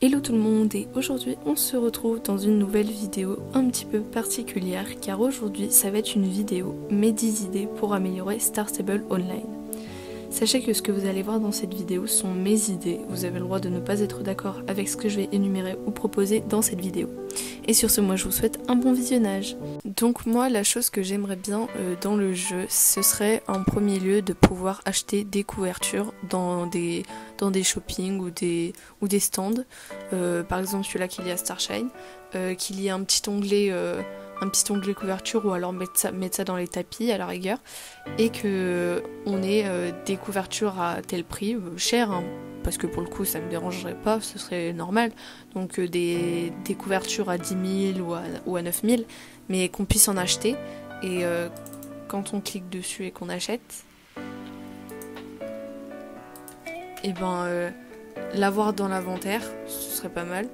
Hello tout le monde, et aujourd'hui on se retrouve dans une nouvelle vidéo un petit peu particulière car aujourd'hui ça va être une vidéo mes 10 idées pour améliorer Star Stable Online. Sachez que ce que vous allez voir dans cette vidéo sont mes idées, vous avez le droit de ne pas être d'accord avec ce que je vais énumérer ou proposer dans cette vidéo. Et sur ce, moi je vous souhaite un bon visionnage. Donc moi la chose que j'aimerais bien dans le jeu, ce serait en premier lieu de pouvoir acheter des couvertures dans des shoppings ou des stands. Par exemple celui-là qu'il y a à Starshine, qu'il y ait un petit onglet couverture ou alors mettre ça dans les tapis à la rigueur, et que on ait des couvertures à tel prix, cher hein, parce que pour le coup ça me dérangerait pas, ce serait normal, donc des couvertures à 10 000 ou à 9 000, mais qu'on puisse en acheter, et quand on clique dessus et qu'on achète, et l'avoir dans l'inventaire, ce serait pas mal.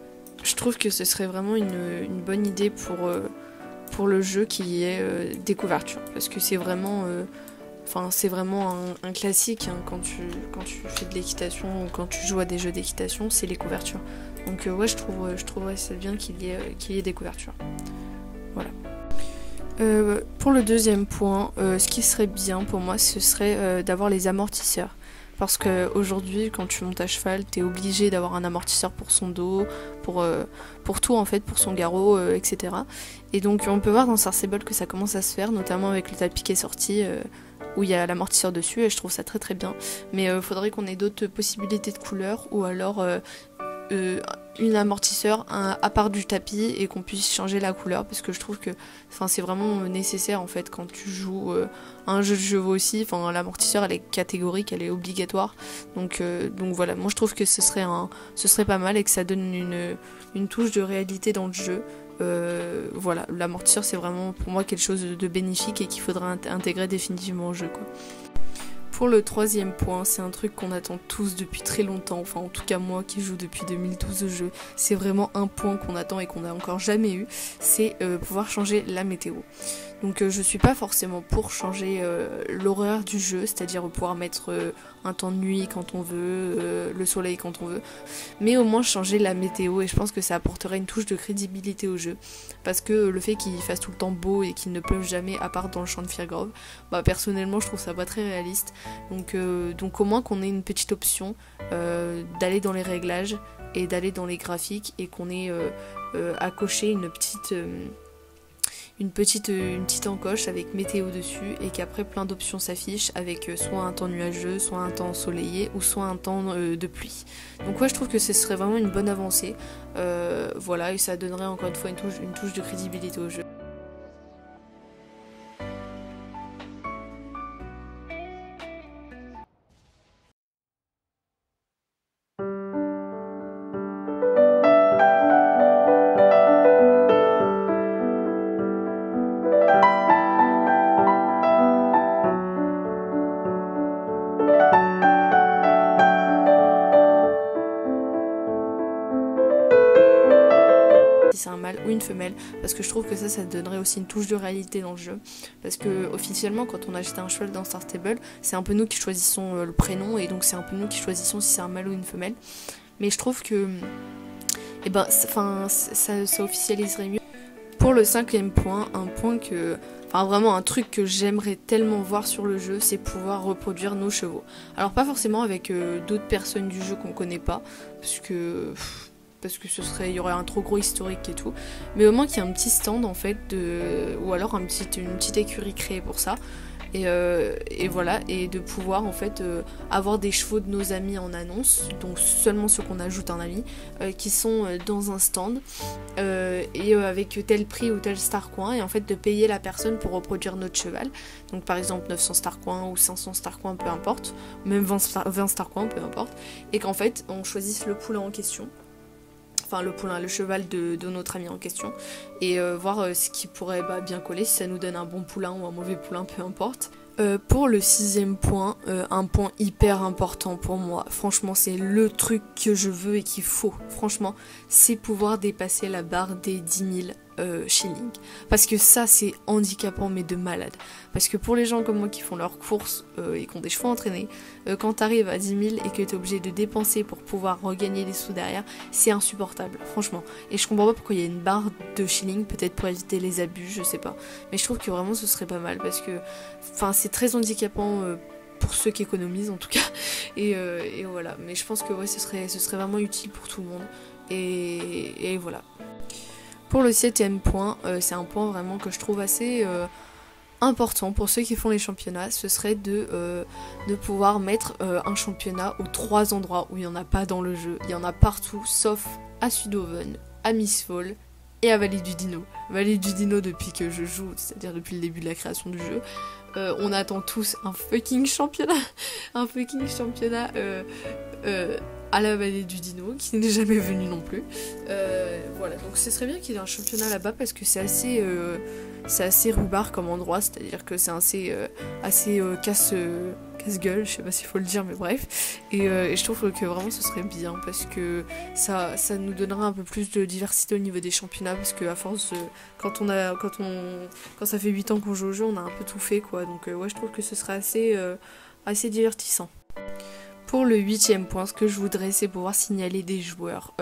Je trouve que ce serait vraiment une bonne idée pour le jeu qui est des couvertures, parce que c'est vraiment un classique hein, quand tu fais de l'équitation ou quand tu joues à des jeux d'équitation, c'est les couvertures. Donc ouais, je trouverais ça bien qu'il y ait des couvertures. Voilà. Pour le deuxième point, ce qui serait bien pour moi, ce serait d'avoir les amortisseurs. Parce qu'aujourd'hui, quand tu montes à cheval, t'es obligé d'avoir un amortisseur pour son dos, pour tout en fait, pour son garrot, etc. Et donc on peut voir dans Star Stable que ça commence à se faire, notamment avec le tapis qui est sorti, où il y a l'amortisseur dessus, et je trouve ça très très bien. Mais faudrait qu'on ait d'autres possibilités de couleurs, ou alors une amortisseur à part du tapis, et qu'on puisse changer la couleur, parce que je trouve que c'est vraiment nécessaire en fait quand tu joues à un jeu de chevaux aussi. L'amortisseur elle est catégorique, elle est obligatoire, donc voilà, moi je trouve que ce serait pas mal et que ça donne une touche de réalité dans le jeu. Voilà, l'amortisseur c'est vraiment pour moi quelque chose de bénéfique et qu'il faudra intégrer définitivement au jeu quoi. Pour le troisième point, c'est un truc qu'on attend tous depuis très longtemps, enfin en tout cas moi qui joue depuis 2012 au jeu, c'est vraiment un point qu'on attend et qu'on n'a encore jamais eu, c'est pouvoir changer la météo. Donc je suis pas forcément pour changer l'horaire du jeu, c'est-à-dire pouvoir mettre un temps de nuit quand on veut, le soleil quand on veut, mais au moins changer la météo, et je pense que ça apporterait une touche de crédibilité au jeu, parce que le fait qu'il fasse tout le temps beau et qu'il ne pleuve jamais à part dans le champ de Firgrove, personnellement je trouve ça pas très réaliste, donc au moins qu'on ait une petite option d'aller dans les réglages et d'aller dans les graphiques, et qu'on ait à cocher une petite encoche avec météo dessus, et qu'après plein d'options s'affichent avec soit un temps nuageux, soit un temps ensoleillé, ou soit un temps de pluie. Donc ouais, je trouve que ce serait vraiment une bonne avancée, voilà, et ça donnerait encore une fois une touche de crédibilité au jeu. Si c'est un mâle ou une femelle, parce que je trouve que ça donnerait aussi une touche de réalité dans le jeu, parce que officiellement quand on achète un cheval dans Star Stable, c'est un peu nous qui choisissons le prénom, et donc c'est un peu nous qui choisissons si c'est un mâle ou une femelle, mais je trouve que ça officialiserait mieux. Pour le cinquième point, vraiment un truc que j'aimerais tellement voir sur le jeu, c'est pouvoir reproduire nos chevaux. Alors pas forcément avec d'autres personnes du jeu qu'on connaît pas, parce que il y aurait un trop gros historique et tout, mais au moins qu'il y ait un petit stand en fait, ou alors une petite écurie créée pour ça, et voilà, et de pouvoir en fait avoir des chevaux de nos amis en annonce, donc seulement ceux qu'on ajoute en ami, qui sont dans un stand, et avec tel prix ou tel star coin, et en fait de payer la personne pour reproduire notre cheval, donc par exemple 900 star coins ou 500 star coins, peu importe, même 20 star coins, peu importe, et qu'en fait on choisisse le poulain en question, le cheval de notre ami en question, et voir ce qui pourrait bien coller, si ça nous donne un bon poulain ou un mauvais poulain, peu importe. Pour le sixième point, un point hyper important pour moi, franchement c'est le truc que je veux et qu'il faut, franchement, c'est pouvoir dépasser la barre des 10 000 shilling. Parce que ça c'est handicapant mais de malade. Parce que pour les gens comme moi qui font leurs courses et qui ont des chevaux entraînés, quand t'arrives à 10 000 et que t'es obligé de dépenser pour pouvoir regagner les sous derrière, c'est insupportable, franchement. Et je comprends pas pourquoi il y a une barre de shilling, peut-être pour éviter les abus, je sais pas. Mais je trouve que vraiment ce serait pas mal parce que c'est très handicapant pour ceux qui économisent en tout cas. Et voilà. Mais je pense que ouais, ce serait vraiment utile pour tout le monde. Et voilà. Pour le 7e point, c'est un point vraiment que je trouve assez important pour ceux qui font les championnats, ce serait de pouvoir mettre un championnat aux 3 endroits où il n'y en a pas dans le jeu. Il y en a partout, sauf à Sudhoven, à Mistfall et à Vallée du Dino. Vallée du Dino depuis que je joue, c'est-à-dire depuis le début de la création du jeu. On attend tous un fucking championnat. Un fucking championnat à la Vallée du Dino, qui n'est jamais venu non plus. Voilà, donc ce serait bien qu'il y ait un championnat là-bas parce que c'est assez rhubarb comme endroit, c'est-à-dire que c'est assez casse-gueule, je sais pas s'il faut le dire, mais bref. Et je trouve que vraiment ce serait bien parce que ça nous donnera un peu plus de diversité au niveau des championnats parce que à force, quand ça fait 8 ans qu'on joue au jeu, on a un peu tout fait quoi. Donc ouais, je trouve que ce serait assez divertissant. Pour le 8e point, ce que je voudrais, c'est pouvoir signaler des joueurs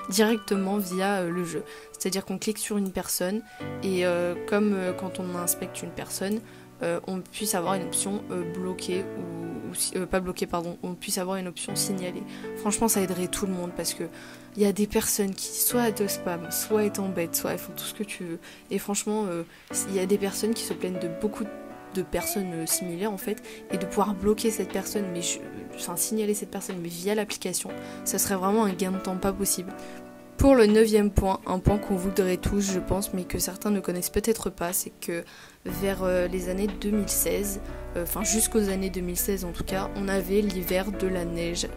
directement via le jeu. C'est-à-dire qu'on clique sur une personne et comme quand on inspecte une personne, on puisse avoir une option bloquée ou pas bloquée, pardon, on puisse avoir une option signalée. Franchement, ça aiderait tout le monde parce que il y a des personnes qui soit te spam, soit elles t'embêtent, soit elles font tout ce que tu veux. Et franchement, il y a des personnes qui se plaignent de beaucoup de personnes similaires en fait, et de pouvoir bloquer cette personne, signaler cette personne mais via l'application, ça serait vraiment un gain de temps pas possible. Pour le 9e point, un point qu'on voudrait tous je pense, mais que certains ne connaissent peut-être pas, c'est que vers les années 2016, jusqu'aux années 2016 en tout cas, on avait l'hiver de la neige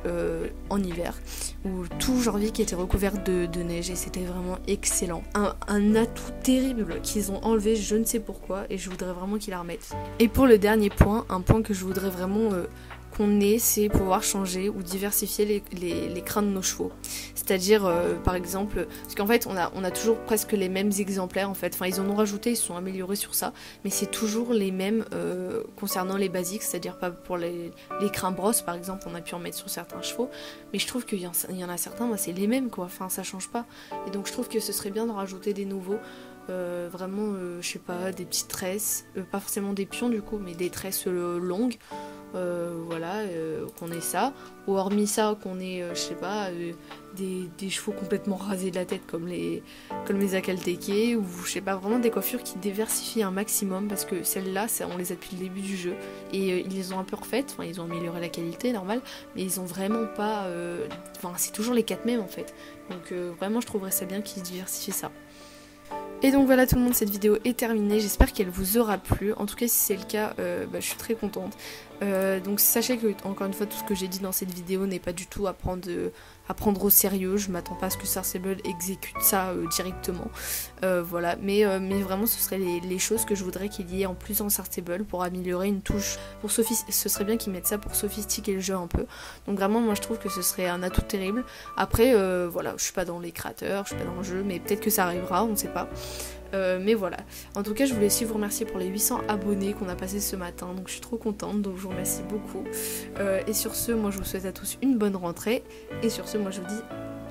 en hiver, où tout Jorvik était recouvert de neige et c'était vraiment excellent. Un atout terrible qu'ils ont enlevé, je ne sais pourquoi, et je voudrais vraiment qu'ils la remettent. Et pour le dernier point, un point que je voudrais vraiment qu'on ait, c'est pouvoir changer ou diversifier les crânes de nos chevaux. C'est-à-dire, par exemple, parce qu'en fait, on a toujours presque les mêmes exemplaires, en fait. Enfin, ils en ont rajouté, ils se sont améliorés sur ça, mais c'est toujours les mêmes concernant les basiques, c'est-à-dire pas pour les crânes brosses, par exemple, on a pu en mettre sur certains chevaux, mais je trouve qu'il y en a certains, moi, c'est les mêmes, quoi. Enfin, ça change pas. Et donc, je trouve que ce serait bien de rajouter des nouveaux. Vraiment, je sais pas, des petites tresses, pas forcément des pions du coup, mais des tresses longues. Voilà, qu'on ait ça, ou hormis ça qu'on ait je sais pas des chevaux complètement rasés de la tête comme les Akalteke, ou je sais pas, vraiment des coiffures qui diversifient un maximum parce que celles-là on les a depuis le début du jeu et ils les ont un peu refaites, enfin ils ont amélioré la qualité normal, mais ils ont vraiment pas c'est toujours les 4 mêmes en fait, donc vraiment je trouverais ça bien qu'ils diversifient ça. Et donc voilà tout le monde, cette vidéo est terminée, j'espère qu'elle vous aura plu, en tout cas si c'est le cas, je suis très contente. Donc sachez que, encore une fois, tout ce que j'ai dit dans cette vidéo n'est pas du tout à prendre au sérieux, je m'attends pas à ce que Sarceable exécute ça directement, voilà, mais vraiment ce seraient les choses que je voudrais qu'il y ait en plus dans Sarceable pour améliorer une touche, ce serait bien qu'ils mettent ça pour sophistiquer le jeu un peu, donc vraiment moi je trouve que ce serait un atout terrible. Après voilà, je suis pas dans les créateurs, je suis pas dans le jeu, mais peut-être que ça arrivera, on ne sait pas. Mais voilà, en tout cas je voulais aussi vous remercier pour les 800 abonnés qu'on a passé ce matin, donc je suis trop contente, donc je vous remercie beaucoup, et sur ce moi je vous souhaite à tous une bonne rentrée, et sur ce moi je vous dis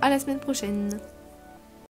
à la semaine prochaine.